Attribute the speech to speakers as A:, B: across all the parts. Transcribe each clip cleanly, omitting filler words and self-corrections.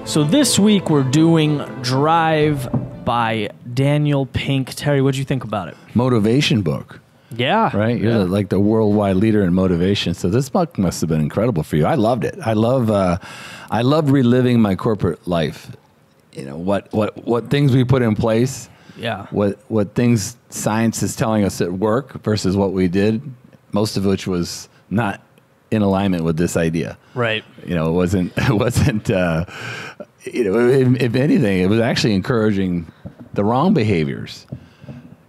A: So this week we're doing Drive by Daniel Pink. Terry, what'd you think about it?
B: Motivation book.
A: Yeah.
B: Right? You're like the worldwide leader in motivation. So this book must have been incredible for you. I loved it. I love reliving my corporate life. You know, what things we put in place.
A: Yeah.
B: What things science is telling us at work versus what we did, most of which was not in alignment with this idea.
A: Right.
B: You know, it wasn't you know, if anything, it was actually encouraging the wrong behaviors.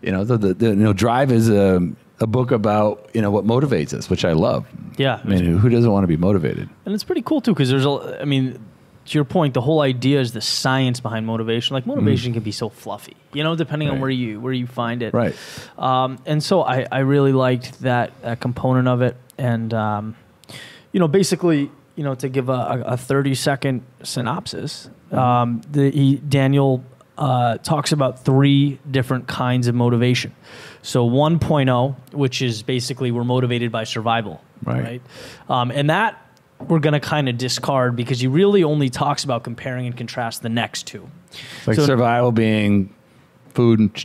B: You know, the Drive is a book about, you know, what motivates us, which I love.
A: Yeah.
B: I mean, who doesn't want to be motivated?
A: And it's pretty cool too, because I mean, to your point, the whole idea is the science behind motivation. Like motivation can be so fluffy, you know, depending on where you find it.
B: Right.
A: And so I really liked that component of it. And, you know, basically, you know, to give a 30-second synopsis, Daniel talks about 3 different kinds of motivation. So 1.0, which is basically we're motivated by survival. Right. And that we're going to kind of discard because he really only talks about comparing and contrast the next 2.
B: Like so, survival being food,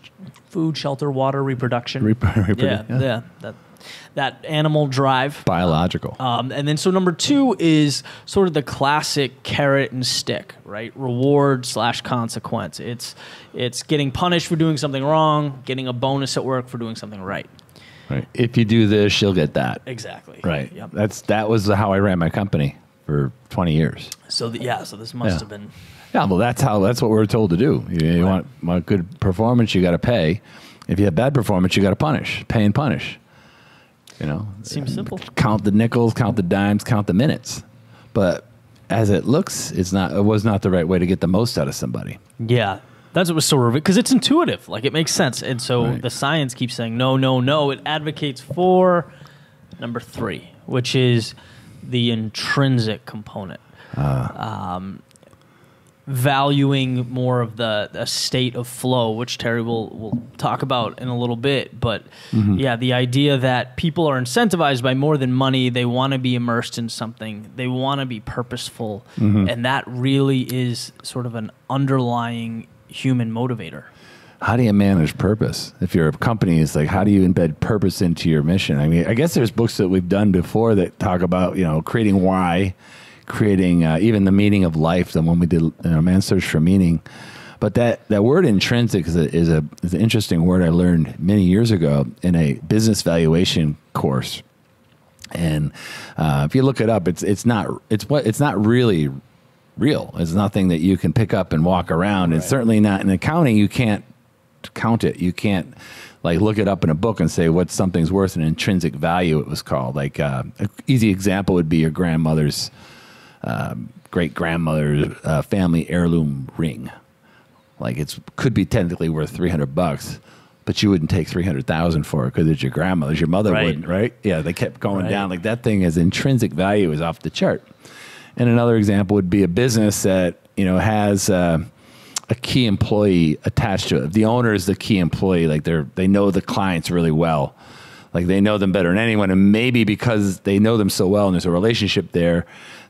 A: shelter, water, reproduction.
B: Yeah.
A: That animal drive.
B: Biological.
A: And then so number 2 is sort of the classic carrot and stick, right? Reward / consequence. It's getting punished for doing something wrong, getting a bonus at work for doing something right.
B: Right. If you do this, you'll get that.
A: Exactly.
B: Right.
A: Yep.
B: That was how I ran my company for 20 years.
A: So so this must have been.
B: Yeah, well, that's what we're told to do. You want good performance, you got to pay. If you have bad performance, you got to pay and punish. You know,
A: seems simple.
B: Count the nickels, count the dimes, count the minutes. But as it looks, it was not the right way to get the most out of somebody.
A: Yeah. That's what was so because it's intuitive, like it makes sense. And so the science keeps saying, no, no, no. It advocates for number 3, which is the intrinsic component. Valuing more of the state of flow, which Terry will talk about in a little bit. But yeah, the idea that people are incentivized by more than money. They want to be immersed in something. They want to be purposeful. And that really is sort of an underlying human motivator.
B: How do you manage purpose? If you're a company, it's like, how do you embed purpose into your mission? I mean, I guess there's books that we've done before that talk about, you know, creating why, creating even the meaning of life, the one we did, Man's Search for Meaning. But that word intrinsic is an interesting word I learned many years ago in a business valuation course. And if you look it up, it's not really real. It's nothing that you can pick up and walk around. Right. It's certainly not in accounting. You can't count it. You can't like look it up in a book and say what something's worth, an intrinsic value. It was called. Like an easy example would be your grandmother's great grandmother's family heirloom ring. Like could be technically worth $300, but you wouldn't take $300,000 for it because it's your grandmother's. Your mother wouldn't, right? Yeah, they kept going down. Like that thing has intrinsic value is off the chart. And another example would be a business that, you know, has a key employee attached to it. If the owner is the key employee, like they know the clients really well. Like they know them better than anyone. And maybe because they know them so well and there's a relationship there,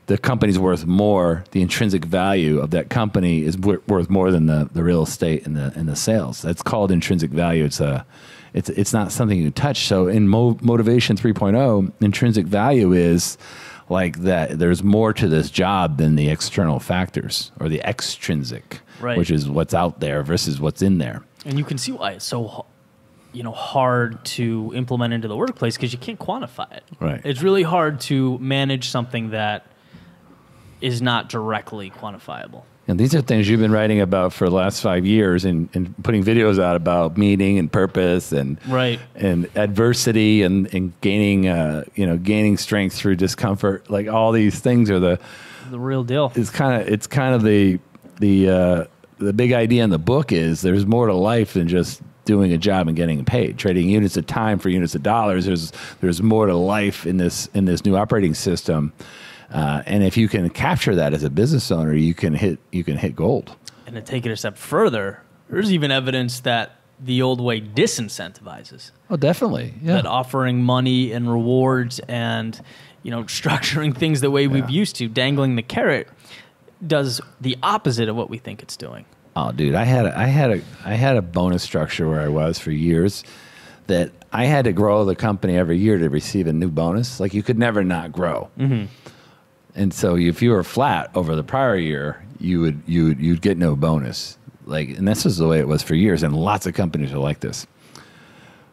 B: the company's worth more. The intrinsic value of that company is worth more than the real estate and the sales. That's called intrinsic value. It's not something you can touch. So in Motivation 3.0, intrinsic value is like that there's more to this job than the external factors or the extrinsic, which is what's out there versus what's in there. And
A: you can see why it's so, you know, hard to implement into the workplace because you can't quantify it.
B: Right.
A: It's really hard to manage something that is not directly quantifiable.
B: And these are things you've been writing about for the last 5 years and putting videos out about meaning and purpose and and adversity and gaining gaining strength through discomfort. Like all these things are the
A: real deal.
B: It's kind of the big idea in the book is there's more to life than just doing a job and getting paid. Trading units of time for units of dollars. There's more to life in this new operating system. And if you can capture that as a business owner, you can hit gold.
A: And to take it a step further, there's even evidence that the old way disincentivizes.
B: Oh, definitely. Yeah.
A: That offering money and rewards and, you know, structuring things the way we've used to, dangling the carrot, does the opposite of what we think it's doing.
B: Oh, dude, I had a bonus structure where I was for years that I had to grow the company every year to receive a new bonus. Like you could never not grow. Mm-hmm. And so if you were flat over the prior year, you'd get no bonus. Like, and this is the way it was for years, and lots of companies are like this.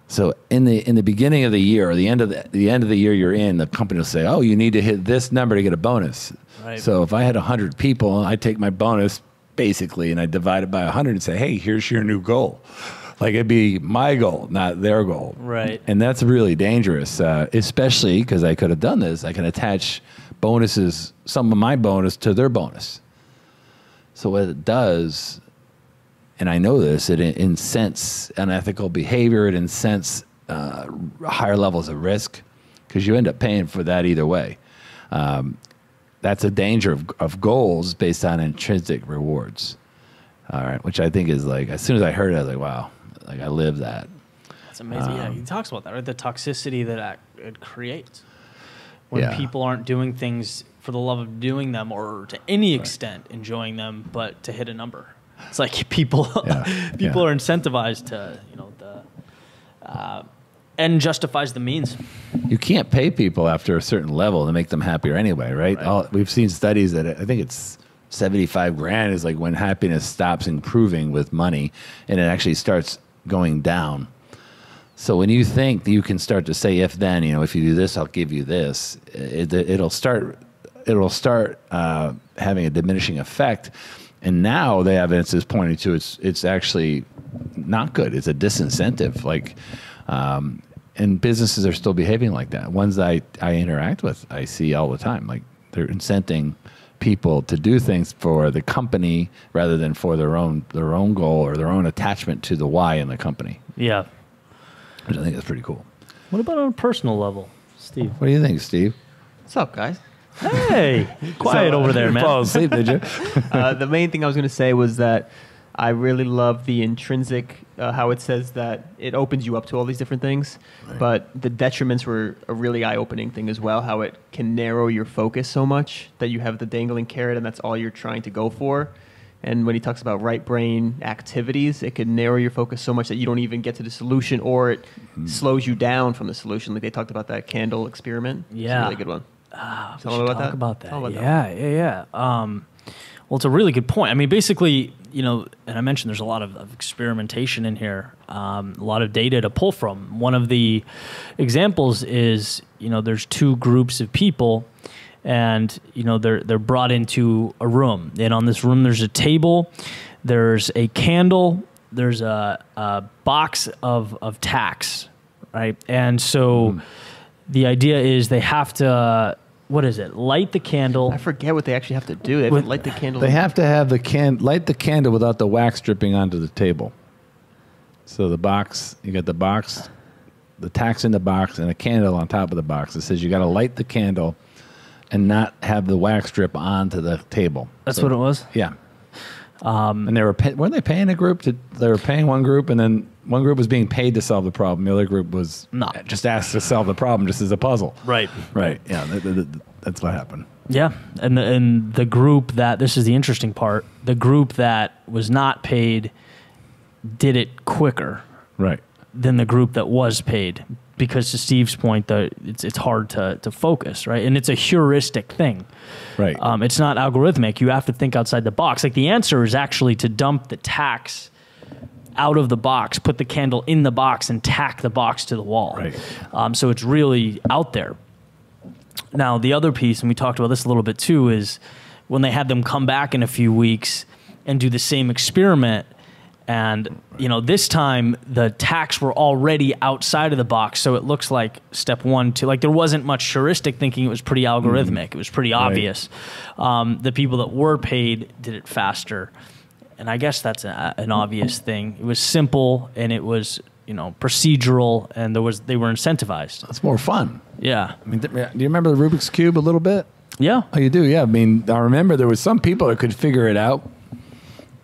B: So in the beginning of the year or the end of the year you're in, the company will say, "Oh, you need to hit this number to get a bonus."
A: Right.
B: So if I had 100 people, I take my bonus basically and I divide it by 100 and say, "Hey, here's your new goal." Like it'd be my goal, not their goal.
A: Right.
B: And that's really dangerous, especially because I could have done this. I can attach bonuses, some of my bonus to their bonus. So what it does, and I know this, it incents unethical behavior. It incents higher levels of risk because you end up paying for that either way. That's a danger of goals based on intrinsic rewards. All right, which I think is like, as soon as I heard it, I was like, wow, like I live that.
A: That's amazing. Yeah, he talks about that, right? The toxicity that it creates when people aren't doing things for the love of doing them or to any extent enjoying them, but to hit a number. It's like people are incentivized to, the end justifies the means.
B: You can't pay people after a certain level to make them happier anyway, right? We've seen studies that I think it's 75 grand is like when happiness stops improving with money and it actually starts going down. So when you think that you can start to say, if then, if you do this, I'll give you this, it'll start having a diminishing effect. And now the evidence is pointing to it's actually not good. It's a disincentive. Like, and businesses are still behaving like that. Ones I interact with, I see all the time. Like they're incenting people to do things for the company rather than for their own goal or their own attachment to the why in the company.
A: Yeah,
B: which I think is pretty cool.
A: What about on a personal level, Steve?
B: What do you think, Steve?
C: What's up, guys?
A: Hey, quiet over there, man.
B: Fall asleep, did you?
C: The main thing I was going to say was that I really love the intrinsic, how it says that it opens you up to all these different things. Right. But the detriments were a really eye-opening thing as well, how it can narrow your focus so much that you have the dangling carrot and that's all you're trying to go for. And when he talks about right brain activities, it could narrow your focus so much that you don't even get to the solution, or it slows you down from the solution. Like they talked about that candle experiment.
A: Yeah.
C: It's a really good one.
A: Tell them about that. Yeah. Well, it's a really good point. I mean, basically, and I mentioned there's a lot of experimentation in here, a lot of data to pull from. One of the examples is, there's two groups of people, and they're brought into a room, and on this room there's a table, there's a candle, there's a box of tacks, right? And so the idea is they have to. What is it? Light the candle.
C: I forget what they actually have to do. They have to light the candle.
B: They have to have light the candle without the wax dripping onto the table. So the box, you got the box, the tacks in the box, and a candle on top of the box. It says you got to light the candle and not have the wax drip onto the table.
A: That's what it was?
B: Yeah. And they weren't they paying a group? They were paying one group, and then one group was being paid to solve the problem. The other group was just asked to solve the problem just as a puzzle.
A: Right.
B: Yeah, that's what happened.
A: Yeah, and the group this is the interesting part, the group that was not paid did it quicker than the group that was paid. Because to Steve's point, it's hard to focus, right? And it's a heuristic thing.
B: Right.
A: It's not algorithmic. You have to think outside the box. Like the answer is actually to dump the tacks out of the box, put the candle in the box, and tack the box to the wall.
B: Right.
A: So it's really out there. Now, the other piece, and we talked about this a little bit too, is when they had them come back in a few weeks and do the same experiment. And, this time the tacks were already outside of the box. So it looks like step 1, 2, like there wasn't much heuristic thinking. It was pretty algorithmic. It was pretty obvious. The people that were paid did it faster. And I guess that's an obvious thing. It was simple and it was, procedural, and they were incentivized.
B: It's more fun.
A: Yeah.
B: I mean, do you remember the Rubik's Cube a little bit?
A: Yeah.
B: Oh, you do? Yeah. I mean, I remember there was some people that could figure it out.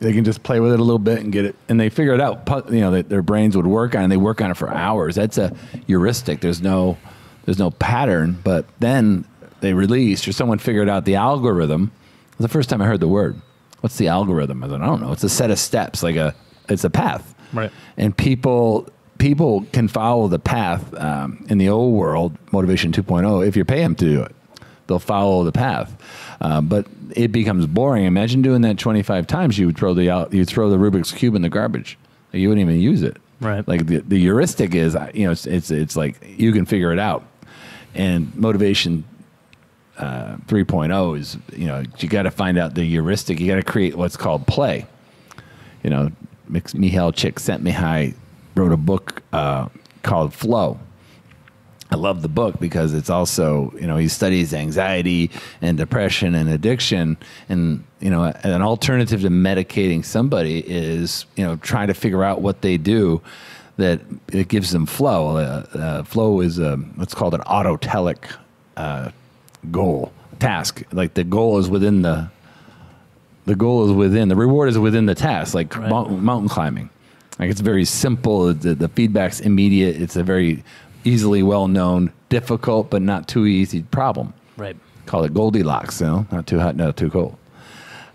B: They can just play with it a little bit and get it, and they figure it out. That their brains would work on it. And they work on it for hours. That's a heuristic. There's no pattern. But then they released, or someone figured out the algorithm The first time I heard the word. What's the algorithm? I said, I don't know. It's a set of steps, it's a path.
A: Right.
B: And people can follow the path in the old world, Motivation 2.0, if you pay them to do it. They'll follow the path. But it becomes boring. Imagine doing that 25 times. You would throw the Rubik's Cube in the garbage. You wouldn't even use it.
A: Right.
B: Like the heuristic is, it's like you can figure it out. And Motivation 3.0 is, you got to find out the heuristic. You got to create what's called play. Mihail Csikszentmihalyi wrote a book called Flow. I love the book because it's also, he studies anxiety and depression and addiction. And, an alternative to medicating somebody is, trying to figure out what they do that it gives them flow. Flow is what's called an autotelic goal, task. Like the reward is within the task, like
A: right.
B: mountain climbing. Like it's very simple. The feedback's immediate. It's a very easily well-known, difficult, but not too easy problem.
A: Right.
B: Call it Goldilocks, not too hot, not too cold.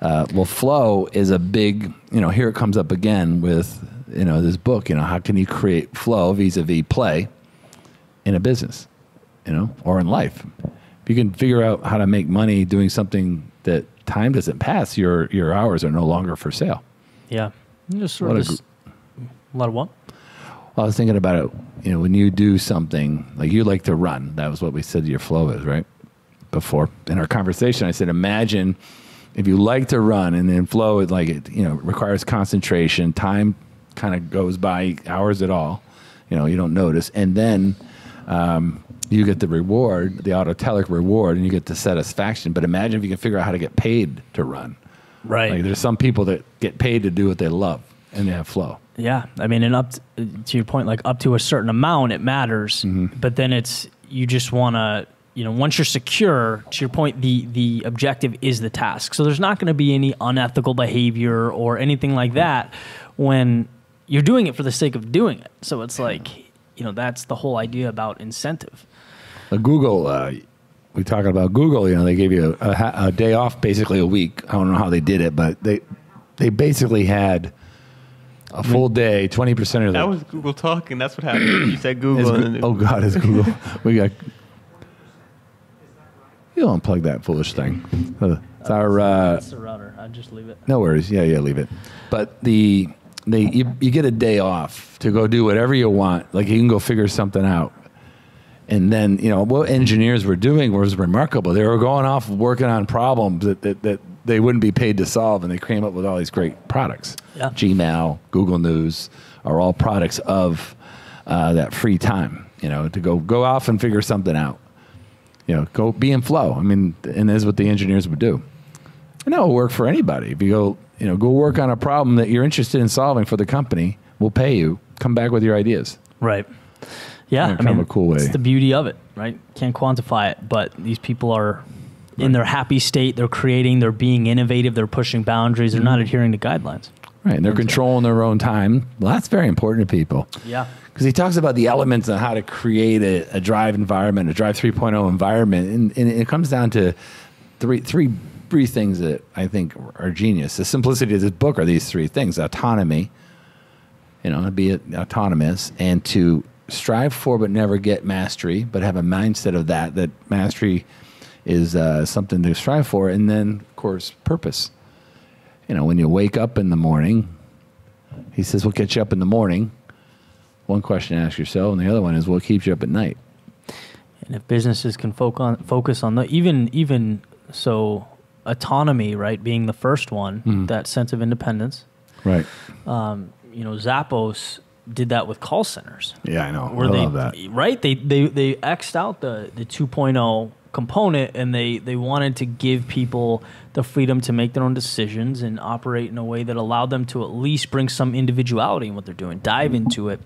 B: Well, flow is a big, here it comes up again with, this book, how can you create flow vis-a-vis play in a business, or in life? If you can figure out how to make money doing something that time doesn't pass, your hours are no longer for sale.
A: Yeah. Just sort of a lot of what?
B: Well, I was thinking about it, when you do something, like you like to run. That was what we said your flow is, right? Before. In our conversation, I said, imagine if you like to run and then flow, requires concentration. Time kind of goes by, hours at all. You don't notice. And then you get the reward, the autotelic reward, and you get the satisfaction. But imagine if you can figure out how to get paid to run.
A: Right.
B: Like there's some people that get paid to do what they love, and they have flow.
A: Yeah, I mean, and to your point, like up to a certain amount, it matters.
B: Mm-hmm.
A: But then you just want to, once you're secure, to your point, the objective is the task. So there's not going to be any unethical behavior or anything like that when you're doing it for the sake of doing it. So it's like, that's the whole idea about incentive.
B: Google, we're talking about Google, they gave you a day off, basically a week. I don't know how they did it, but they basically had a full day, 20% of
C: that was Google talking. That's what happened. You said Google.
B: Oh God, it's Google. We got. You unplug that foolish thing. It's our.
A: It's the router. I'll just leave it.
B: No worries. Yeah, leave it. But you get a day off to go do whatever you want. Like you can go figure something out. And then, what engineers were doing was remarkable. They were going off working on problems that they wouldn't be paid to solve, and they came up with all these great products.
A: Yeah.
B: Gmail, Google News are all products of that free time, to go off and figure something out. Go be in flow. I mean, and that's what the engineers would do. And that will work for anybody. If you go work on a problem that you're interested in solving for the company, we'll pay you. Come back with your ideas.
A: Right. Yeah,
B: kind of a cool way.
A: It's the beauty of it, right? Can't quantify it, but these people are in their happy state. They're creating. They're being innovative. They're pushing boundaries. They're not adhering to guidelines.
B: Right, and they're controlling their own time. Well, that's very important to people.
A: Yeah.
B: Because he talks about the elements on how to create a drive environment, a drive 3.0 environment, and it comes down to three things that I think are genius. The simplicity of this book are these three things: autonomy, be autonomous, and to strive for but never get mastery, but have a mindset of that mastery is something to strive for, and then of course purpose. When you wake up in the morning, he says, what gets you up in the morning? One question to ask yourself, and the other one is, what keeps you up at night?
A: And if businesses can focus on the even so, autonomy, right, being the first one, that sense of independence.
B: Right.
A: Zappos did that with call centers.
B: Yeah, I know.
A: I love that. Right? They X'd out the 2.0 component, and they wanted to give people the freedom to make their own decisions and operate in a way that allowed them to at least bring some individuality in what they're doing, dive into it.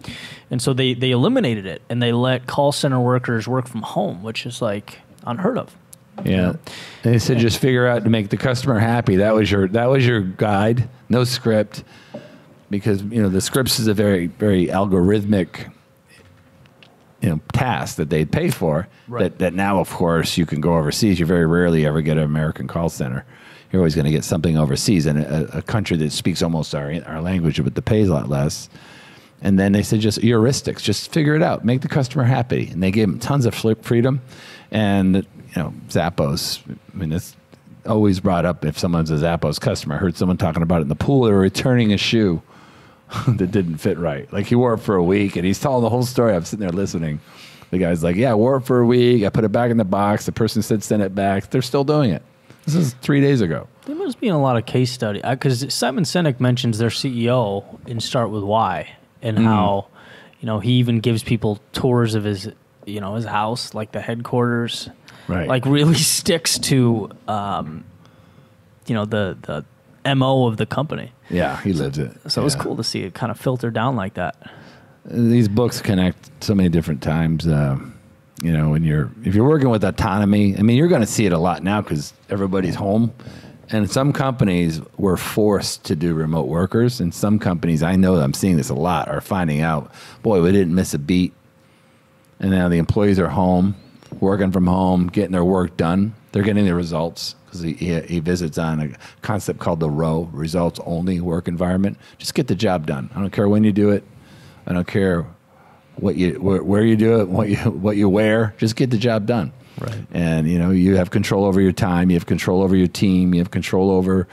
A: And so they eliminated it, and they let call center workers work from home, which is like unheard of.
B: Yeah. And they said just figure out to make the customer happy. That was your guide, no script. Because the scripts is a very, very algorithmic task that they'd pay for.
A: Right.
B: That now, of course, you can go overseas. You very rarely ever get an American call center. you're always going to get something overseas in a country that speaks almost our language, but the pay is a lot less. And then they said, just heuristics, just figure it out, make the customer happy. And they gave them tons of freedom. And, you know, Zappos, I mean, it's always brought up if someone's a Zappos customer. I heard someone talking about it in the pool. They were returning a shoe that didn't fit right. Like he wore it for a week, and he's telling the whole story. I'm sitting there listening. The guy's like, yeah, I wore it for a week. I put it back in the box. The person said send it back. They're still doing it. This is 3 days ago.
A: There must be a lot of case study. Because Simon Sinek mentions their CEO in Start With Why, and how, you know, he even gives people tours of his, you know, his house, like the headquarters.
B: Right.
A: Like really sticks to, you know, the MO of the company.
B: Yeah, he lives it.
A: So it was cool to see it kind of filter down like that.
B: These books connect so many different times. You know, if you're working with autonomy, I mean, you're going to see it a lot now because everybody's home. And some companies were forced to do remote workers. And some companies, I know that I'm seeing this a lot, are finding out, boy, we didn't miss a beat. And now the employees are home, working from home, getting their work done. They're getting the results because he visits on a concept called the ROW, results only work environment. Just get the job done. I don't care when you do it. I don't care where you do it, what you wear. Just get the job done.
A: Right.
B: And you know, you have control over your time. You have control over your team. You have control over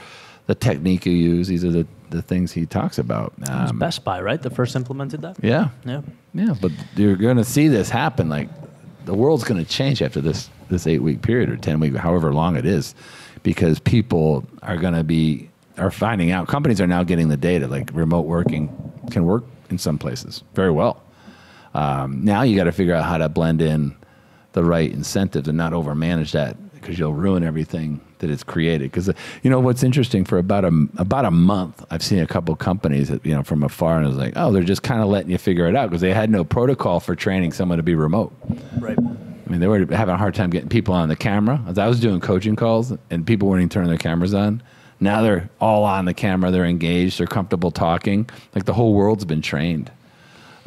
B: the technique you use. These are the things he talks about.
A: It was Best Buy, right? The first implemented that.
B: Yeah.
A: Yeah.
B: Yeah. But you're going to see this happen. Like the world's going to change after this 8-week period or 10-week, however long it is, because people are finding out. Companies are now getting the data. Like remote working can work in some places very well. Now you got to figure out how to blend in the right incentives and not overmanage that, because you'll ruin everything that it's created. Because you know what's interesting, for about a month, I've seen a couple companies that, you know, from afar, and it was like, oh, they're just kind of letting you figure it out because they had no protocol for training someone to be remote.
A: Right.
B: I mean, they were having a hard time getting people on the camera. As I was doing coaching calls, and people weren't even turning their cameras on. Now they're all on the camera. They're engaged. They're comfortable talking. Like the whole world's been trained.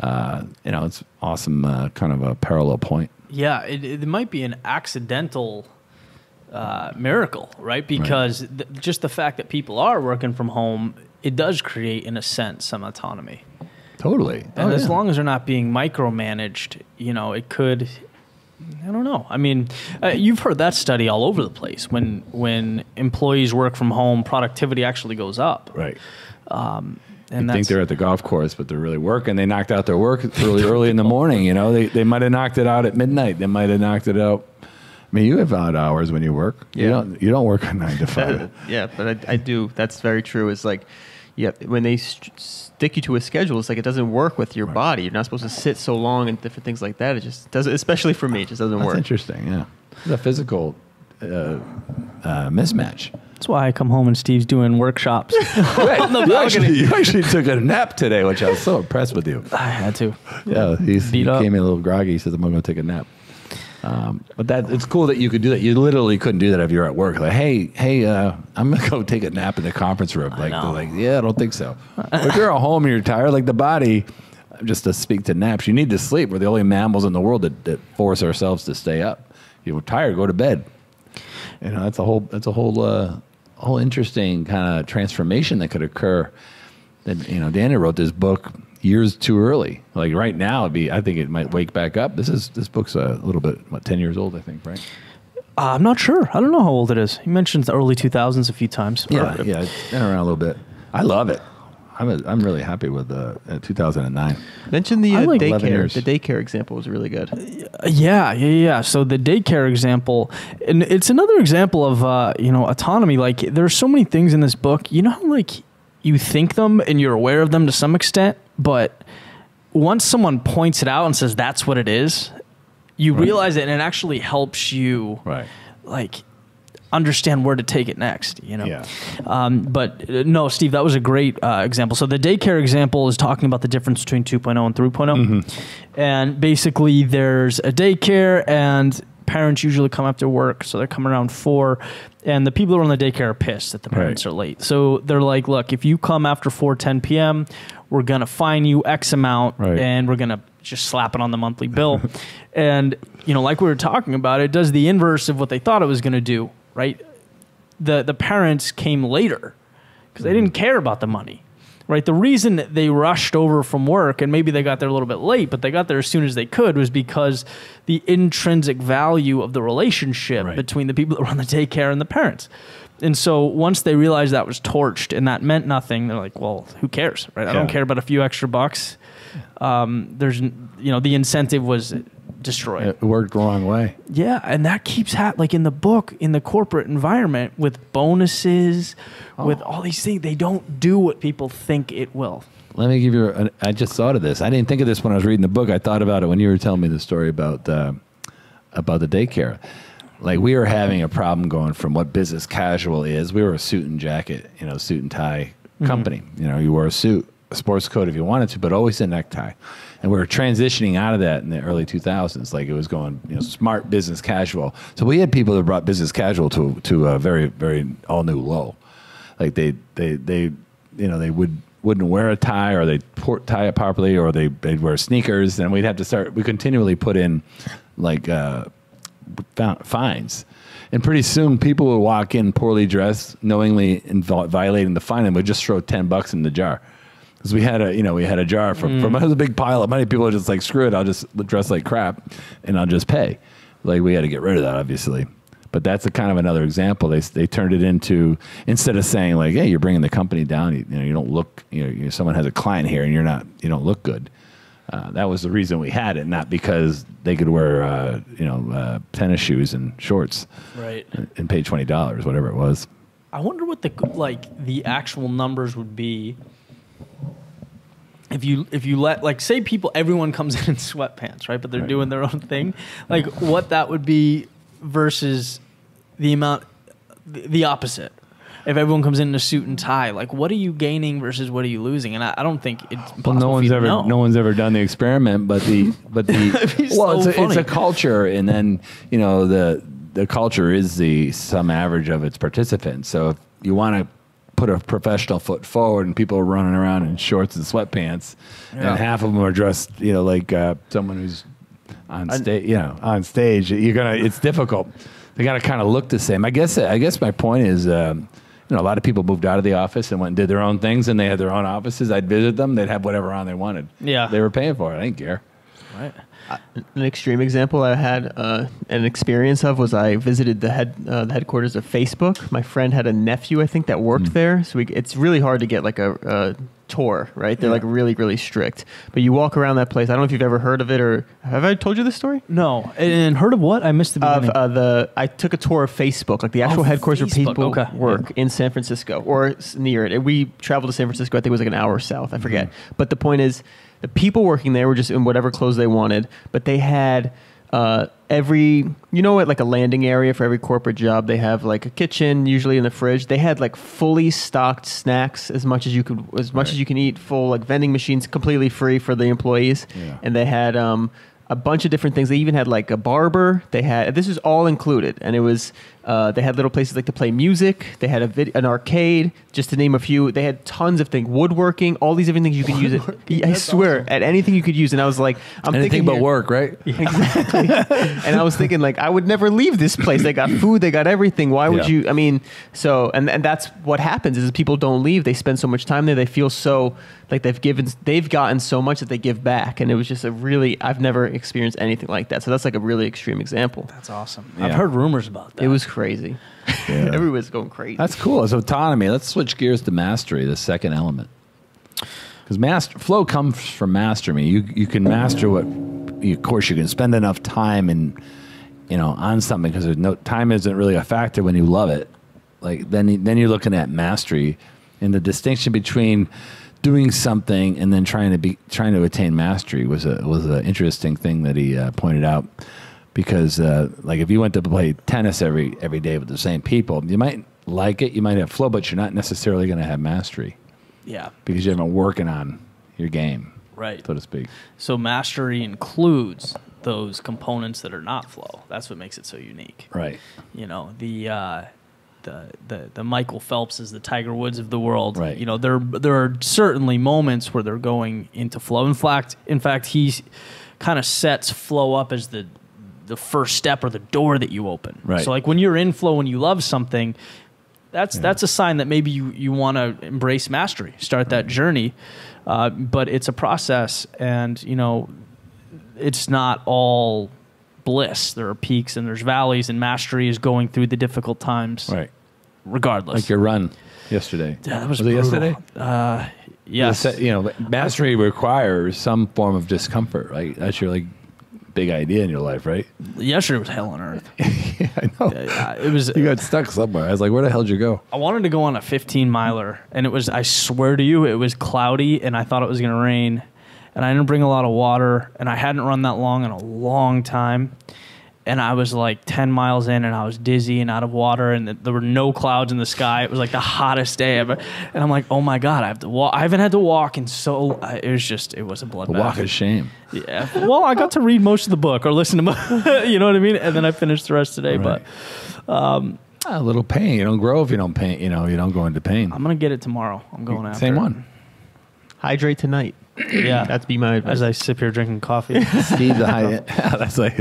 B: You know, it's awesome, kind of a parallel point.
A: Yeah, it might be an accidental miracle, right? Because just the fact that people are working from home, it does create, in a sense, some autonomy.
B: Totally.
A: And as long as they're not being micromanaged, you know, it could... I don't know. I mean, you've heard that study all over the place. When employees work from home, productivity actually goes up.
B: Right.
A: And
B: you think they're at the golf course, but they're really working. They knocked out their work early in the morning. You know, they might have knocked it out at midnight. They might have knocked it out. I mean, you have odd hours when you work.
C: Yeah.
B: You don't work a 9 to 5.
C: Yeah, but I do. That's very true. It's like, yeah, when they stick you to a schedule, it's like it doesn't work with your body. You're not supposed to sit so long and different things like that. It just doesn't, especially for me, it just doesn't work.
B: That's interesting, yeah. It's a physical mismatch.
A: That's why I come home and Steve's doing workshops.
B: Right. You actually took a nap today, which I was so impressed with you.
A: I had to.
B: Yeah, he came in a little groggy. He said, I'm going to take a nap. But it's cool that you could do that. You literally couldn't do that if you're at work. Like, hey, I'm going to go take a nap in the conference room. Like, they're like, yeah, I don't think so. But if you're at home and you're tired, like the body, just to speak to naps, you need to sleep. We're the only mammals in the world that force ourselves to stay up. You're tired, go to bed. You know, that's a whole interesting kind of transformation that could occur. That, you know, Daniel wrote this book years too early. Like right now, I think it might wake back up. This book's a little bit, 10 years old, I think, right?
A: I'm not sure. I don't know how old it is. He mentions the early 2000s a few times.
B: Yeah, it's been around a little bit. I love it. I'm really happy with 2009.
C: Mention the
A: like
C: daycare. The daycare example was really good.
A: Yeah. So the daycare example, and it's another example of autonomy. Like there's so many things in this book. You know how like you think them and you're aware of them to some extent, but once someone points it out and says that's what it is, you realize it, and it actually helps you like understand where to take it next, you know?
B: Yeah.
A: But no, Steve, that was a great example. So the daycare example is talking about the difference between 2.0 and 3.0. Mm-hmm. And basically there's a daycare and parents usually come after work. So they're coming around 4, and the people who run the daycare are pissed that the parents are late. So they're like, look, if you come after 4:10 p.m., we're going to fine you X amount and we're going to just slap it on the monthly bill. And, you know, like we were talking about, it does the inverse of what they thought it was going to do. Right? the parents came later because they didn't care about the money. Right. The reason that they rushed over from work, and maybe they got there a little bit late, but they got there as soon as they could, was because the intrinsic value of the relationship between the people that run the daycare and the parents. And so once they realized that was torched and that meant nothing, they're like, well, who cares? Right. I don't care about a few extra bucks. There's, the incentive was destroyed.
B: It worked the wrong way.
A: Yeah, and that keeps like in the book, in the corporate environment, with bonuses, with all these things, they don't do what people think it will.
B: Let me give you. I just thought of this. I didn't think of this when I was reading the book. I thought about it when you were telling me the story about the daycare. Like, we were having a problem going from what business casual is. We were a suit and jacket, suit and tie company. You wore a suit, a sports coat if you wanted to, but always a necktie. And we were transitioning out of that in the early 2000s. Like, it was going, smart business casual. So we had people that brought business casual to a very, very all new low. Like, they wouldn't wear a tie, or they'd tie it properly, or they'd wear sneakers. And we'd have to we continually put in like fines. And pretty soon people would walk in poorly dressed, knowingly violating the fine, and would just throw $10 in the jar. Because we had a jar from a big pile of money. People are just like, screw it, I'll just dress like crap and I'll just pay. Like, we had to get rid of that, obviously. But that's a kind of another example. They turned it into, instead of saying like, hey, you're bringing the company down, you don't look, someone has a client here and you don't look good. That was the reason we had it, not because they could wear tennis shoes and shorts,
A: right,
B: and pay $20, whatever it was.
A: I wonder what the actual numbers would be if you let, like, say everyone comes in sweatpants, right? But they're doing their own thing. Like, what that would be versus the opposite. If everyone comes in a suit and tie, like, what are you gaining versus what are you losing? And I don't think it's possible.
B: Well, no one's ever done the experiment, but it's a culture, and then the culture is the sum average of its participants. So if you want to put a professional foot forward, and people are running around in shorts and sweatpants, and half of them are dressed, like someone who's on stage, it's difficult. They got to kind of look the same. I guess my point is, a lot of people moved out of the office and went and did their own things, and they had their own offices. I'd visit them. They'd have whatever on they wanted. Yeah. They were paying for it. I didn't care.
A: Right.
C: An extreme example I had an experience of was I visited the headquarters of Facebook. My friend had a nephew, I think, that worked there. So it's really hard to get like a tour, right? They're like really, really strict. But you walk around that place. I don't know if you've ever heard of it, or have I told you this story?
A: No. And heard of what? I missed the beginning.
C: I took a tour of Facebook, like the actual headquarters where people work in San Francisco or near it. And we traveled to San Francisco. I think it was like an hour south. I forget. But the point is, the people working there were just in whatever clothes they wanted, but they had at like a landing area for every corporate job, they have like a kitchen, usually in the fridge. They had like fully stocked snacks, as much as you can eat, full like vending machines, completely free for the employees. Yeah. And they had a bunch of different things. They even had like a barber. This was all included, and it was they had little places like to play music. They had an arcade, just to name a few. They had tons of things, woodworking, all these different things you could use it. I swear, at anything you could use. And I was like,
B: anything but work, right?
C: Yeah. Exactly. And I was thinking, like, I would never leave this place. They got food, they got everything. Why would you? I mean, so and that's what happens is people don't leave. They spend so much time there. They feel so like they've gotten so much that they give back. And it was just I've never experienced anything like that. So that's like a really extreme example.
A: That's awesome. Yeah. I've heard rumors about that.
C: It was crazy. Yeah. Everyone's going crazy.
B: That's cool. It's autonomy. Let's switch gears to mastery, the second element. Because flow comes from mastery. You can master of course, you can spend enough time on something, because time isn't really a factor when you love it. Like then you're looking at mastery, and the distinction between doing something and then trying to attain mastery was an interesting thing that he pointed out. Because like if you went to play tennis every day with the same people, you might like it, you might have flow, but you're not necessarily going to have mastery.
A: Yeah.
B: Because you haven't been working on your game,
A: right,
B: so to speak.
A: So mastery includes those components that are not flow. That's what makes it so unique.
B: Right.
A: The Michael Phelpses, the Tiger Woods of the world.
B: Right.
A: There are certainly moments where they're going into flow. In fact, he kind of sets flow up as the first step or the door that you open.
B: Right.
A: So like when you're in flow, when you love something, That's a sign that maybe you want to embrace mastery, start that journey. But it's a process, and it's not all bliss. There are peaks and there's valleys, and mastery is going through the difficult times,
B: Right.
A: regardless.
B: Like your run yesterday.
A: Yeah, that was
B: it
A: brutal.
B: yesterday?
A: Yes.
B: Mastery requires some form of discomfort, right? That's your big idea in your life, right?
A: Yesterday was hell on earth.
B: Yeah, I know.
A: It was.
B: You got stuck somewhere. I was like, where the hell did you go?
A: I wanted to go on a 15-miler, and it was, I swear to you, it was cloudy, and I thought it was going to rain, and I didn't bring a lot of water, and I hadn't run that long in a long time, and I was like 10 miles in, and I was dizzy and out of water, and there were no clouds in the sky. It was like the hottest day ever, and I'm like, oh my God, I have to walk. I haven't had to walk, and so it was a bloodbath.
B: The walk of shame.
A: Yeah. Well, I got to read most of the book or listen to, you know what I mean? And then I finished the rest today,
B: Right.
A: but
B: A little pain. You don't grow if you don't pain. You don't go into pain.
A: I'm going to get it tomorrow. I'm going after
B: Same
A: it.
B: one.
C: Hydrate tonight.
A: Yeah.
C: That's be my advice.
A: As I sip here drinking coffee.
B: Steve the high. That's like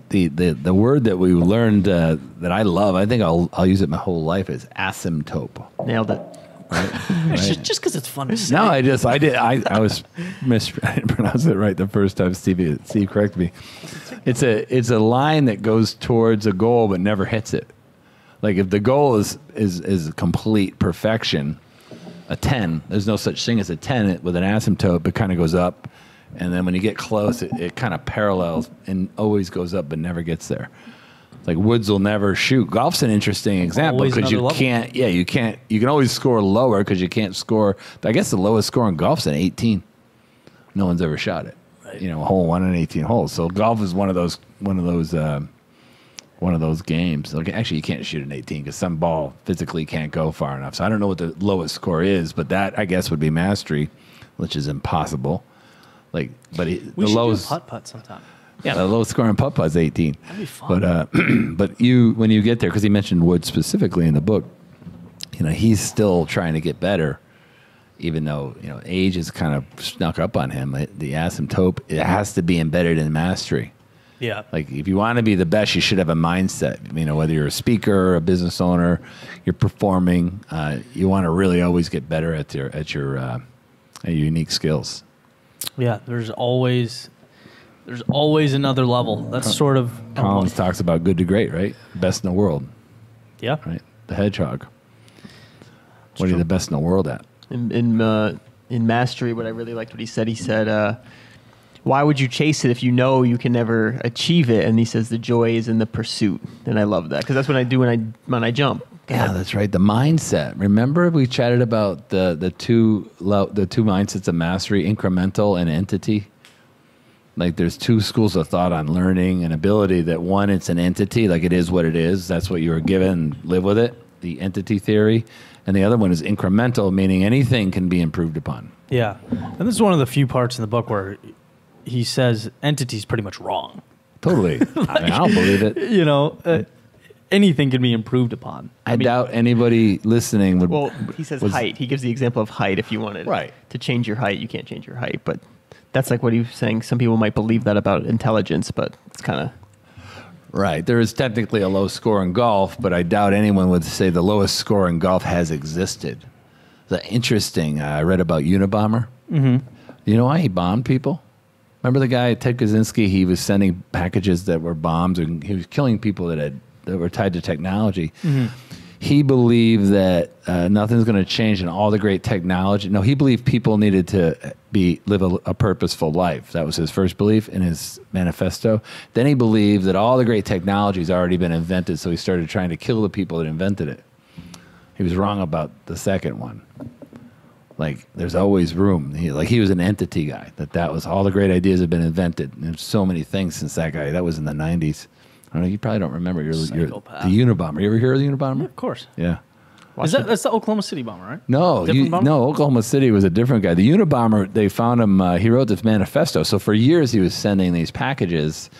B: the word that we learned that I love. I think I'll use it my whole life is asymptote.
C: Nailed it.
B: Right?
A: Just because it's fun to say.
B: No, I was I didn't pronounce it right the first time. Steve corrected me. It's a line that goes towards a goal but never hits it. Like if the goal is complete perfection, a 10. There's no such thing as a 10 with an asymptote. It kind of goes up, and then when you get close, it kind of parallels and always goes up but never gets there. Like Woods will never shoot. Golf's an interesting example
A: Always
B: because
A: another level.
B: can't. Yeah, you can't. You can always score lower because you can't score. I guess the lowest score in golf's an 18. No one's ever shot it. Right. A hole one in 18 holes. So golf is one of those games. Like actually, you can't shoot an 18 because some ball physically can't go far enough. So I don't know what the lowest score is, but that I guess would be mastery, which is impossible.
A: We
B: the
A: should
B: lowest
A: do putt sometime.
B: Yeah, the lowest score in putt-putt is 18.
A: That'd be fun.
B: But when you get there, because he mentioned Woods specifically in the book, he's still trying to get better, even though age has kind of snuck up on him. The asymptote, it has to be embedded in mastery.
A: Yeah.
B: Like if you want to be the best, you should have a mindset. Whether you're a speaker, a business owner, you're performing, you want to really always get better at your unique skills.
A: Yeah. There's always another level. That's sort of
B: Collins talks about good to great, right? Best in the world,
A: yeah.
B: right? The hedgehog. What are you the best in the world at?
C: In mastery, what I really liked what he said, why would you chase it if you know you can never achieve it? And he says the joy is in the pursuit. And I love that because that's what I do when I jump.
B: Yeah, that's right. The mindset. Remember we chatted about the two mindsets of mastery, incremental and entity? Like there's two schools of thought on learning and ability. That one, it's an entity, like it is what it is. That's what you were given, live with it, the entity theory. And the other one is incremental, meaning anything can be improved upon.
A: Yeah. And this is one of the few parts in the book where he says entity's pretty much wrong.
B: Totally. I don't believe it.
A: Anything can be improved upon.
B: I doubt anybody listening would.
C: Well, he says height. He gives the example of height. If you wanted to change your height, you can't change your height. But that's like what he was saying. Some people might believe that about intelligence, but it's kind of...
B: Right. There is technically a low score in golf, but I doubt anyone would say the lowest score in golf has existed. Interesting. I read about Unabomber. Mm-hmm. You know why he bombed people? Remember the guy, Ted Kaczynski? He was sending packages that were bombs, and he was killing people that were tied to technology. Mm-hmm. He believed that nothing's going to change in all the great technology. No, he believed people needed to live a purposeful life. That was his first belief in his manifesto. Then he believed that all the great technology has already been invented, so he started trying to kill the people that invented it. He was wrong about the second one. Like, there's always room. He was an entity guy. That was all the great ideas have been invented. And there's so many things since that guy. That was in the 90s. I don't know. You probably don't remember. You're the Unabomber. You ever hear of the Unabomber?
A: Yeah, of course.
B: Yeah.
A: That's the Oklahoma City bomber, right?
B: No, Oklahoma City was a different guy. The Unabomber, they found him. He wrote this manifesto. So for years, he was sending these packages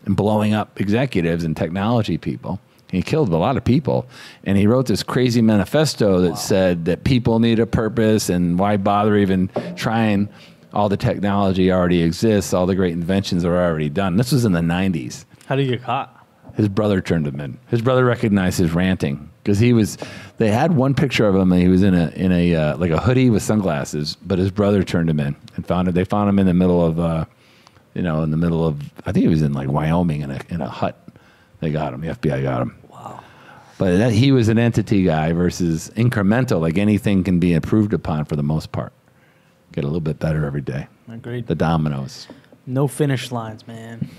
B: and blowing up executives and technology people. He killed a lot of people. And he wrote this crazy manifesto that said that people need a purpose and why bother even trying. All the technology already exists. All the great inventions are already done. This was in the 90s.
A: How did you get caught?
B: His brother turned him in. His brother recognized his ranting because they had one picture of him and he was in a like a hoodie with sunglasses, but his brother turned him in and they found him in the middle of, I think he was in like Wyoming in a hut. They got him. The FBI got him.
A: Wow.
B: But he was an entity guy versus incremental, like anything can be improved upon for the most part. Get a little bit better every day.
A: Agreed.
B: The dominoes.
A: No finish lines, man.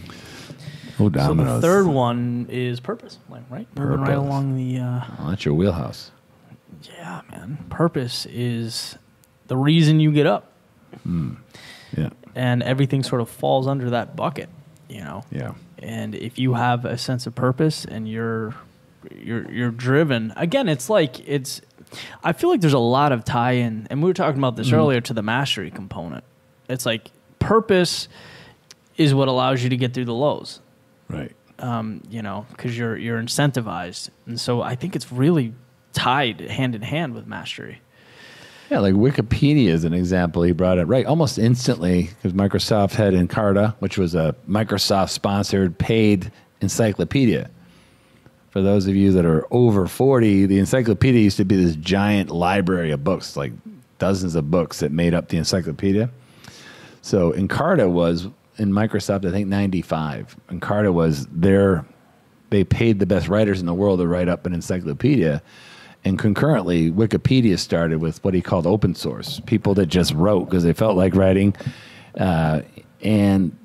B: Oh, dominoes.
A: So the third one is purpose, right? Moving right along the.
B: Well, that's your wheelhouse.
A: Yeah, man. Purpose is the reason you get up.
B: Yeah.
A: And everything sort of falls under that bucket,
B: Yeah.
A: And if you have a sense of purpose and you're driven, again, I feel like there's a lot of tie-in, and we were talking about this earlier, to the mastery component. It's like purpose is what allows you to get through the lows.
B: Right.
A: Because you're incentivized. And so I think it's really tied hand in hand with mastery.
B: Yeah, like Wikipedia is an example. He brought it right almost instantly because Microsoft had Encarta, which was a Microsoft-sponsored paid encyclopedia. For those of you that are over 40, the encyclopedia used to be this giant library of books, like dozens of books that made up the encyclopedia. So Encarta was in Microsoft, I think, 95. Encarta was they paid the best writers in the world to write up an encyclopedia. And concurrently, Wikipedia started with what he called open source, people that just wrote because they felt like writing. And,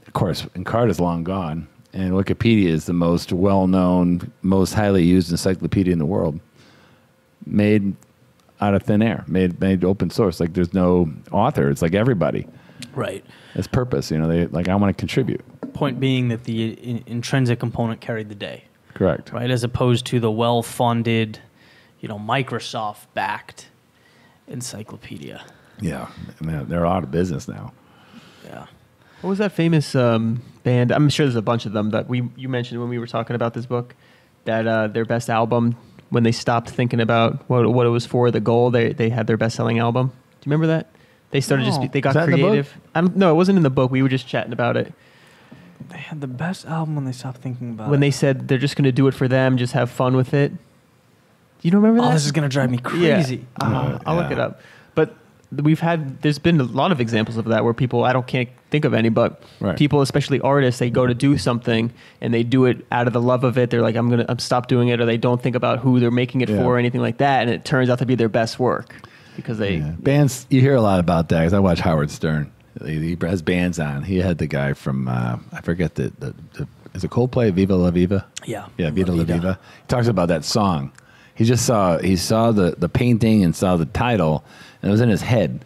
B: of course, Encarta's long gone. And Wikipedia is the most well-known, most highly used encyclopedia in the world. Made out of thin air, made open source. Like there's no author. It's like everybody.
A: Right.
B: It's purpose. I want to contribute.
A: Point being that the intrinsic component carried the day.
B: Correct.
A: Right, as opposed to the well-funded, Microsoft-backed encyclopedia.
B: Yeah. I mean, they're out of business now.
A: Yeah.
C: What was that famous band? I'm sure there's a bunch of them that you mentioned when we were talking about this book. That their best album, when they stopped thinking about what it was for, the goal, they had their best-selling album. Do you remember that? They started they got creative. No, it wasn't in the book. We were just chatting about it.
A: They had the best album when they stopped thinking about it.
C: When they said they're just going to do it for them, just have fun with it. Do you don't remember that?
A: Oh, this is going to drive me crazy.
C: Yeah. I'll look it up. But there's been a lot of examples of that where people, can't think of any, but people, especially artists, they go to do something and they do it out of the love of it. They're like, I'm stop doing it, or they don't think about who they're making it for or anything like that. And it turns out to be their best work because
B: bands, you hear a lot about that because I watch Howard Stern. He has bands on. He had the guy from, I forget is it Coldplay, Viva La Viva?
A: Yeah.
B: Yeah, Viva La Viva. He talks about that song. He saw the painting and saw the title, and it was in his head.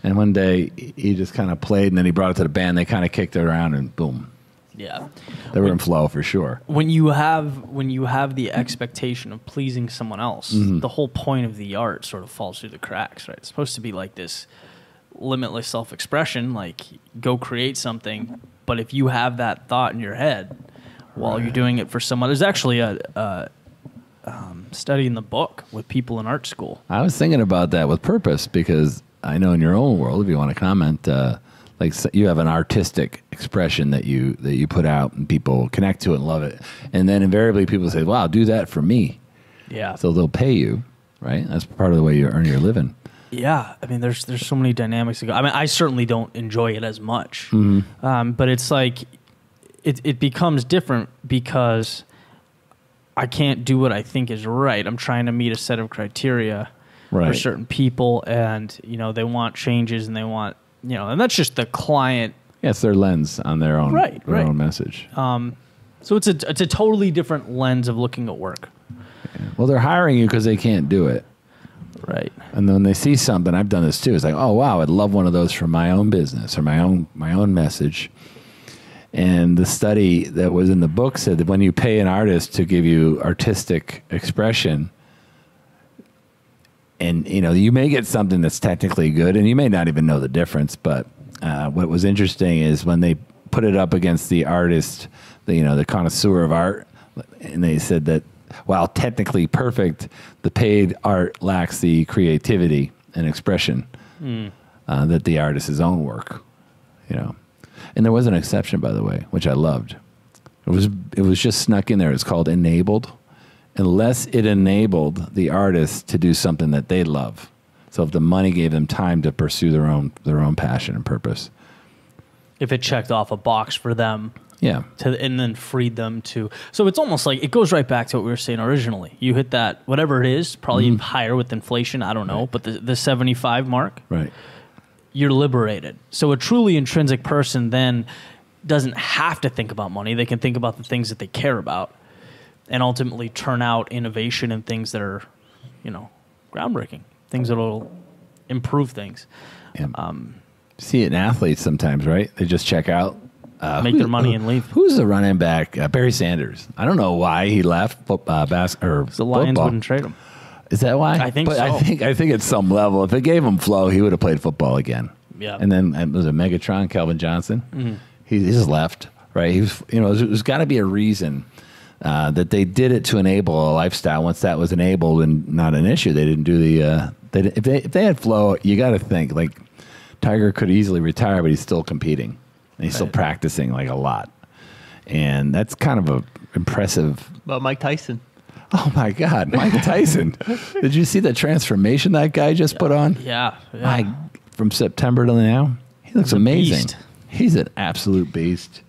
B: And one day he just kind of played, and then he brought it to the band. They kind of kicked it around, and boom.
A: Yeah.
B: They were in flow for sure.
A: When you have the expectation of pleasing someone else, the whole point of the art sort of falls through the cracks, right? It's supposed to be like this limitless self-expression, like go create something. But if you have that thought in your head while you're doing it for someone, there's actually a study in the book with people in art school.
B: I was thinking about that with purpose because I know in your own world, if you want to comment, like you have an artistic expression that you put out and people connect to it and love it. And then invariably people say, wow, do that for me.
A: Yeah.
B: So they'll pay you, right? That's part of the way you earn your living.
A: Yeah. I mean, there's so many dynamics to go. I mean, I certainly don't enjoy it as much. But it's like, it becomes different because I can't do what I think is right. I'm trying to meet a set of criteria for certain people, and they want changes, and they want and that's just the client.
B: Yeah, it's their lens on their own own message.
A: So it's a totally different lens of looking at work.
B: Yeah. Well, they're hiring you because they can't do it,
A: right?
B: And then when they see something, I've done this too. It's like, oh wow, I'd love one of those for my own business or my own message. And the study that was in the book said that when you pay an artist to give you artistic expression, and you may get something that's technically good, and you may not even know the difference. But what was interesting is when they put it up against the artist, the connoisseur of art, and they said that while technically perfect, the paid art lacks the creativity and expression that the artist's own work, And there was an exception, by the way, which I loved. It was just snuck in there. It's called enabled, unless it enabled the artist to do something that they love. So if the money gave them time to pursue their own passion and purpose.
A: If it checked off a box for them.
B: Yeah.
A: And then freed them to. So it's almost like it goes right back to what we were saying originally. You hit that, whatever it is, probably higher with inflation. I don't know. Right. But the 75 mark.
B: Right.
A: You're liberated. So a truly intrinsic person then doesn't have to think about money. They can think about the things that they care about and ultimately turn out innovation and things that are, groundbreaking, things that will improve things.
B: Yeah. See it in athletes sometimes, right? They just check out.
A: Make their money and leave.
B: Who's the running back? Barry Sanders. I don't know why he left
A: the Lions wouldn't trade him.
B: Is that why?
A: I think so.
B: I think at some level, if it gave him flow, he would have played football again.
A: Yeah.
B: And then was it Megatron, Calvin Johnson? Mm-hmm. He just left, right? He was, there's got to be a reason that they did it to enable a lifestyle. Once that was enabled and not an issue, they didn't do the. If they had flow, you got to think like Tiger could easily retire, but he's still competing and he's still practicing like a lot, and that's kind of a impressive.
C: About Mike Tyson.
B: Oh my God, Mike Tyson! Did you see the transformation that guy just put on?
A: Yeah.
B: From September to now, he looks amazing.
A: Beast.
B: He's an absolute beast.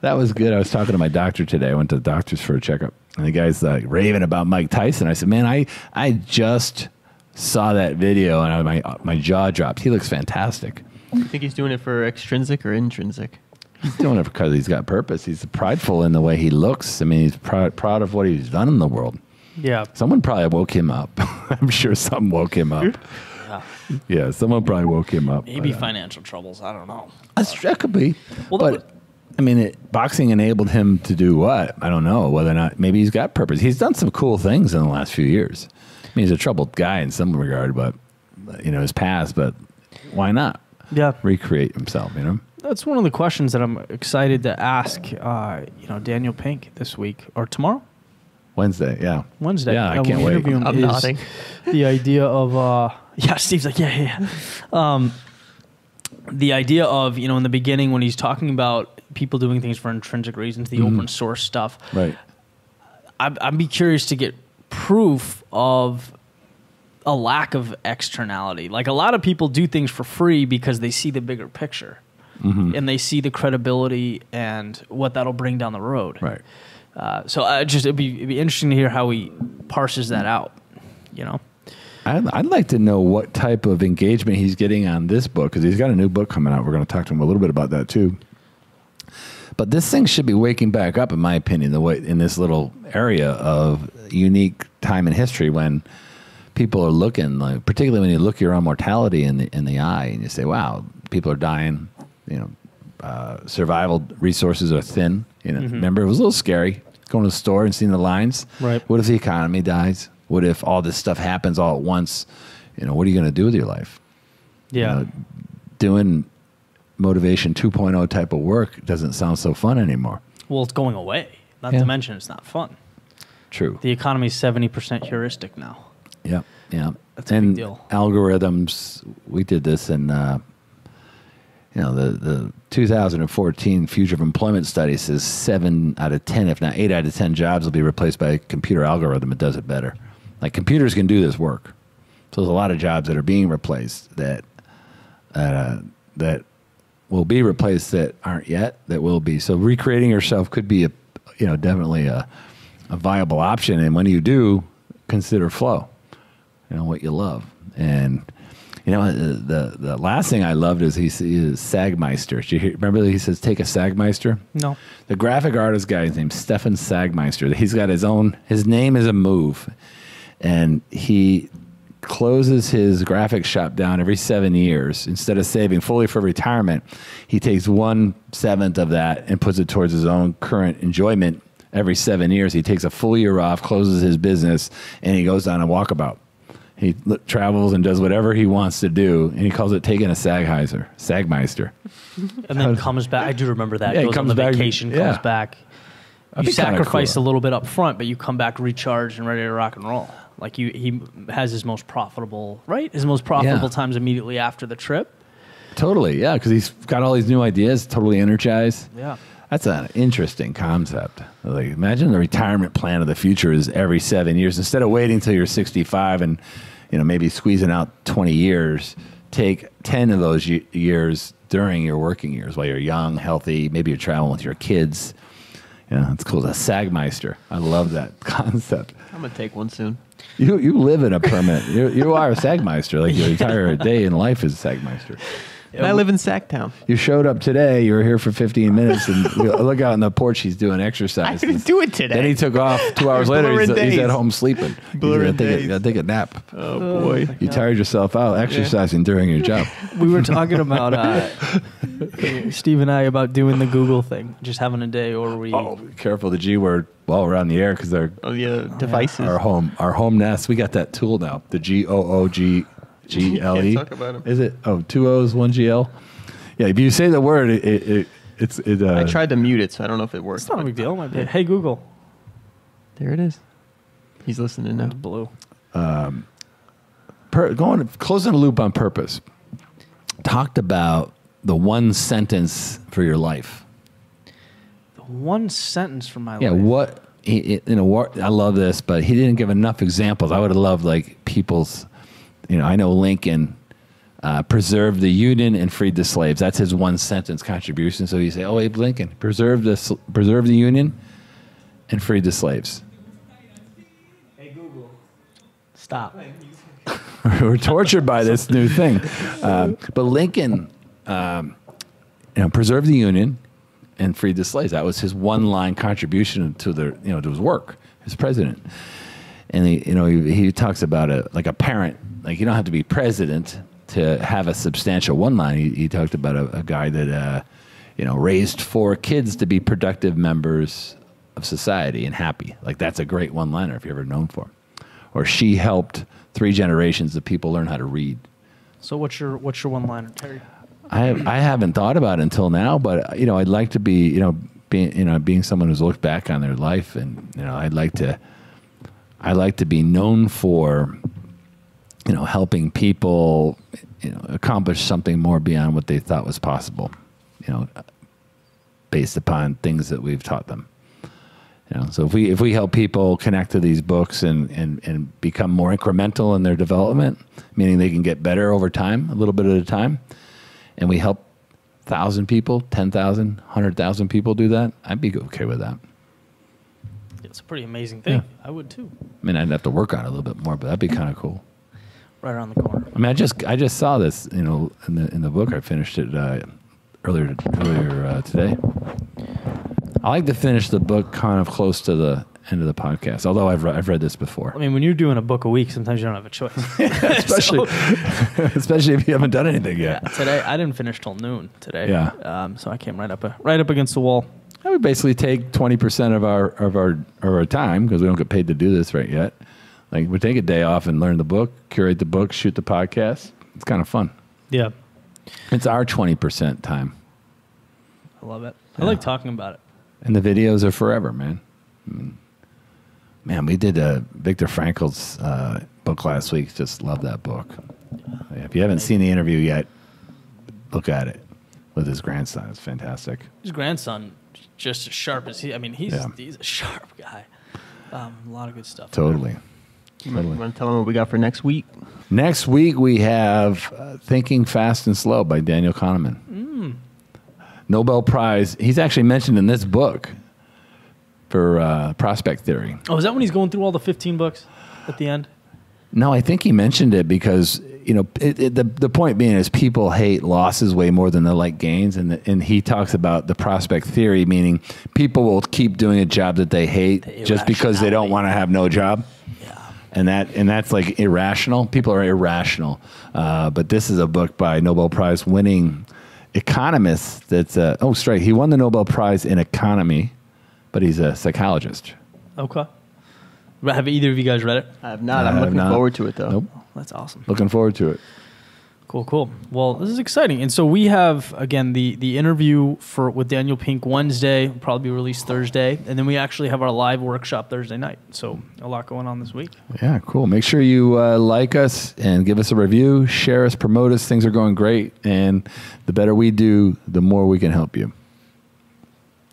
B: That was good. I was talking to my doctor today. I went to the doctor's for a checkup, and the guy's like raving about Mike Tyson. I said, "Man, I just saw that video, and my jaw dropped. He looks fantastic."
C: You think he's doing it for extrinsic or intrinsic?
B: He's doing it because he's got purpose. He's prideful in the way he looks. I mean, he's proud of what he's done in the world.
A: Yeah.
B: Someone probably woke him up. I'm sure something woke him up. Yeah, someone probably woke him up.
A: Maybe financial troubles. I don't know.
B: That could be.
A: Well,
B: but, I mean, boxing enabled him to do what? I don't know. Whether or not, maybe he's got purpose. He's done some cool things in the last few years. I mean, he's a troubled guy in some regard, but, his past, but why not?
A: Yeah.
B: Recreate himself,
A: That's one of the questions that I'm excited to ask, Daniel Pink this week or tomorrow.
B: Wednesday.
A: Wednesday.
B: Yeah, I can't wait.
C: I'm nodding.
A: The idea of, Steve's like, yeah. The idea of, in the beginning when he's talking about people doing things for intrinsic reasons, the open source stuff.
B: Right.
A: I'd be curious to get proof of a lack of externality. Like a lot of people do things for free because they see the bigger picture and they see the credibility and what that'll bring down the road.
B: Right.
A: So it'd be interesting to hear how he parses that out,
B: I'd like to know what type of engagement he's getting on this book, because he's got a new book coming out. We're going to talk to him a little bit about that too. But this thing should be waking back up, in my opinion, the way in this little area of unique time in history when people are looking, like, particularly when you look your own mortality in the eye, and you say, "Wow, people are dying." Survival resources are thin. Remember, it was a little scary going to the store and seeing the lines.
A: Right.
B: What if the economy dies? What if all this stuff happens all at once? What are you going to do with your life?
A: Yeah.
B: Doing motivation 2.0 type of work doesn't sound so fun anymore.
A: Well, it's going away. Not to mention it's not fun.
B: True.
A: The economy is 70% heuristic now.
B: Yeah.
A: That's a big deal.
B: Algorithms, we did this in, the 2014 Future of Employment Study says 7 out of 10, if not 8 out of 10 jobs will be replaced by a computer algorithm that does it better. Like computers can do this work. So there's a lot of jobs that are being replaced that will be replaced that aren't yet, that will be. So recreating yourself could be definitely a viable option. And when you do, consider flow, what you love. And, the last thing I loved is he is Sagmeister. Did you remember that he says, take a Sagmeister?
A: No.
B: The graphic artist guy is named Stefan Sagmeister. He's got his name is a move. And he closes his graphics shop down every 7 years. Instead of saving fully for retirement, he takes 1/7 of that and puts it towards his own current enjoyment. Every 7 years, he takes a full year off, closes his business, and he goes on a walkabout. He travels and does whatever he wants to do, and he calls it taking a Sagmeister.
A: And then comes back. I do remember that.
B: Yeah,
A: Goes on the vacation, comes back.
B: That'd
A: You
B: be kinda
A: sacrifice
B: cool.
A: a little bit up front, but you come back recharged and ready to rock and roll. Like he has his most profitable, right? His most profitable times immediately after the trip.
B: Totally, yeah, because he's got all these new ideas, totally energized.
A: Yeah.
B: That's an interesting concept. Like, imagine the retirement plan of the future is every 7 years. Instead of waiting until you're 65 and, you know, maybe squeezing out 20 years, take 10 of those years during your working years while you're young, healthy. Maybe you're traveling with your kids. You know, it's called a Sagmeister. I love that concept.
C: I'm going to take one soon.
B: You live in a permanent. You are a Sagmeister. Like, your entire day in life is a Sagmeister.
C: And I live in Sacktown.
B: You showed up today. You were here for 15 minutes, and we look out on the porch. He's doing exercise.
C: I didn't do it today.
B: Then he took off 2 hours later. He's at home sleeping.
C: Blurring days.
B: Gotta take a nap.
C: Oh boy,
B: You tired yourself out exercising during your job.
A: We were talking about Steve and I about doing the Google thing, just having a day, or we.
B: Oh, be careful the G word while we're on the air because they're
C: devices.
B: our home nest. We got that tool now. The GOOGLE.
C: Can't talk about 'em.
B: Is it? Oh, 2 O's, 1 GL. Yeah, if you say the word, it's.
C: I tried to mute it, so I don't know if it works.
A: It's not a big deal. Might be. Hey Google.
C: There it is. He's listening now.
A: It's blue.
B: Closing the loop on purpose. Talked about the one sentence for your life.
A: The one sentence for my
B: Yeah,
A: life.
B: what? I love this, but he didn't give enough examples. I would have loved like people's. You know, I know Lincoln preserved the Union and freed the slaves. That's his one sentence contribution. So you say, "Oh, Abe Lincoln preserved the Union and freed the slaves."
A: Hey Google. Stop.
B: We're tortured by this new thing, but Lincoln, preserved the Union and freed the slaves. That was his one-line contribution to to his work as president. And he talks about it like a parent. Like, you don't have to be president to have a substantial one line. He talked about a guy that raised 4 kids to be productive members of society and happy. Like, that's a great one liner if you're ever known for. Or she helped 3 generations of people learn how to read.
A: So what's your one liner, Terry?
B: I haven't thought about it until now, but I'd like to be being someone who's looked back on their life, and I'd like to be known for helping people accomplish something more beyond what they thought was possible, based upon things that we've taught them. So if we help people connect to these books and become more incremental in their development, meaning they can get better over time, a little bit at a time, and we help 1,000 people, 10,000, 100,000 people do that, I'd be okay with that.
A: It's a pretty amazing thing. Yeah. I would too.
B: I mean, I'd have to work on it a little bit more, but that'd be kind of cool.
A: Right around the corner.
B: I mean, I just saw this, in the book. I finished it earlier today. I like to finish the book kind of close to the end of the podcast. Although I've read this before.
A: I mean, when you're doing a book a week, sometimes you don't have a choice.
B: especially if you haven't done anything yet.
A: Yeah, today I didn't finish till noon today.
B: Yeah.
A: So I came right up against the wall.
B: I would basically take 20% of our time, because we don't get paid to do this right yet. Like, we take a day off and learn the book, curate the book, shoot the podcast. It's kind of fun.
A: Yeah.
B: It's our 20% time.
A: I love it. I like talking about it.
B: And the videos are forever, man. Man, we did Viktor Frankl's book last week. Just love that book. If you haven't seen the interview yet, look at it with his grandson. It's fantastic.
A: His grandson, just as sharp as he. I mean, he's a sharp guy. A lot of good stuff.
B: Totally.
C: You want to tell them what we got for next week?
B: Next week we have Thinking Fast and Slow by Daniel Kahneman. Nobel Prize. He's actually mentioned in this book for prospect theory.
A: Oh, is that when he's going through all the 15 books at the end?
B: No, I think he mentioned it because the point being is people hate losses way more than they like gains, and he talks about the prospect theory, meaning people will keep doing a job that they hate just because they don't want to have no job. And that's like irrational. People are irrational. But this is a book by Nobel Prize winning economist. He won the Nobel Prize in economy, but he's a psychologist.
A: Okay. Have either of you guys read it?
C: I have not. I'm looking forward to it, though.
B: Nope.
A: That's awesome.
B: Looking forward to it.
A: Cool. Well, this is exciting. And so we have, again, the interview with Daniel Pink Wednesday, will probably be released Thursday. And then we actually have our live workshop Thursday night. So a lot going on this week.
B: Yeah, cool. Make sure you like us and give us a review, share us, promote us. Things are going great. And the better we do, the more we can help you.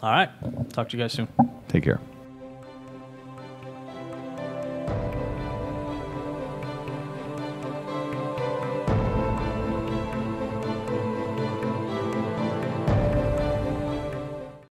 A: All right. Talk to you guys soon.
B: Take care.